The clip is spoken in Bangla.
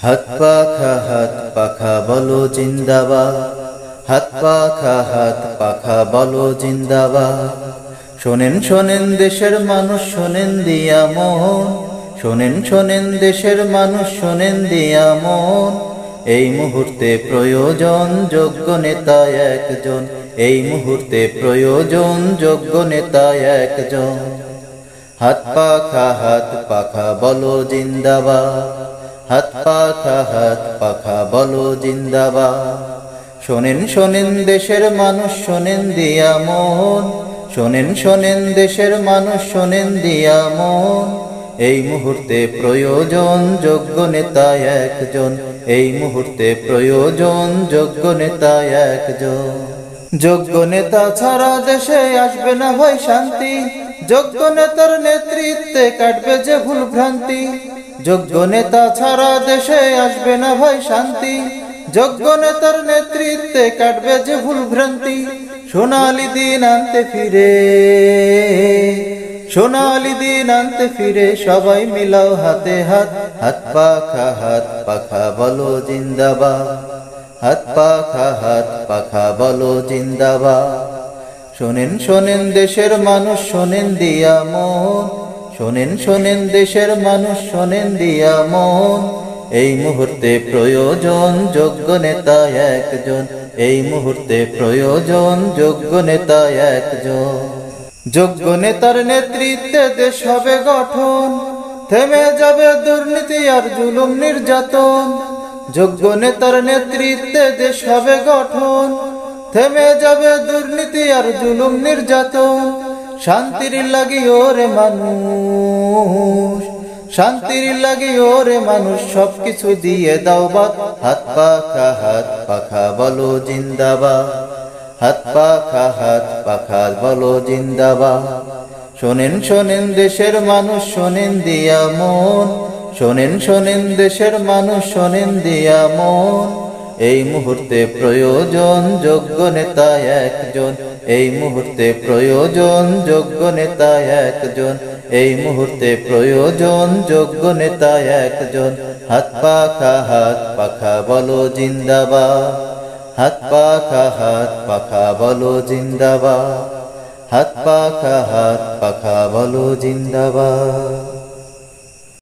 হাত পাখা বলো জিন্দাবাদ, হাত পাখা বলো জিন্দাবাদ। শোনেন শোনেন দেশের মানুষ, শোনেন দিয়া মন, শোনেন শোনেন দেশের মানুষ, শোনেন দিয়া মন। এই মুহূর্তে প্রয়োজন যোগ্য নেতা একজন, এই মুহূর্তে প্রয়োজন যোগ্য নেতা একজন। হাত পাখা বলো জিন্দাবাদ, হাত পাখা বলো জিন্দাবাদ। শোনেন শোনেন দেশের মানুষ, শোনেন দিয়া মন, শোনেন শোনেন দেশের মানুষ, শোনেন দিয়া মন। এই মুহূর্তে প্রয়োজন যোগ্য নেতা একজন, এই মুহূর্তে প্রয়োজন যোগ্য নেতা একজন। যোগ্য নেতা ছাড়া দেশে আসবে না ভাই শান্তি, যোগ্য নেতার নেতৃত্বে কাটবে যে ভুল ভ্রান্তি। যোগ্য নেতা ছাড়া দেশে আসবে না ভাই শান্তি, যোগ্য নেতার নেতৃত্বে কাটবে যে ভুল ভ্রান্তি। সোনালি দিন আনতে ফিরে, সোনালি দিন আনতে ফিরে, সবাই মিলাও হাতে হাত। হাত পাখা বলো জিন্দাবাদ, হাত পাখা বলো জিন্দাবাদ। শোনেন শোনেন দেশের মানুষ, শোনেন দিয়া মন, শোনেন শোনেন দেশের মানুষ, শোনেন দিয়া মন। এই মুহূর্তে প্রয়োজন যোগ্য নেতা একজন, এই মুহূর্তে প্রয়োজন যোগ্য নেতা একজন। যোগ্য নেতার নেতৃত্বে দেশ হবে গঠন, থেমে যাবে দুর্নীতি আর জুলুম নির্যাতন। যোগ্য নেতার নেতৃত্বে দেশ হবে গঠন, থেমে যাবে দুর্নীতি আর জুলুম নির্যাতন। শান্তির লাগি ওরে মানুষ, শান্তির লাগি ওরে মানুষ, সবকিছু দিয়ে দাও বাদ। হাত পাখা বলো জিন্দাবাদ, হাত পাখা বলো জিন্দাবাদ। শোনেন শোনেন দেশের মানুষ, শোনেন দিয়া মন, শোনেন শোনেন দেশের মানুষ, শোনেন দিয়া মন। এই মুহূর্তে প্রয়োজন যোগ্য নেতা একজন, এই মুহূর্তে প্রয়োজন যোগ্য নেতা একজন, এই মুহূর্তে প্রয়োজন যোগ্য নেতা একজন। হাত পাখা বলো জিন্দাবাদ, হাত পাখা বলো জিন্দাবাদ, হাত পাখা বলো জিন্দাবাদ।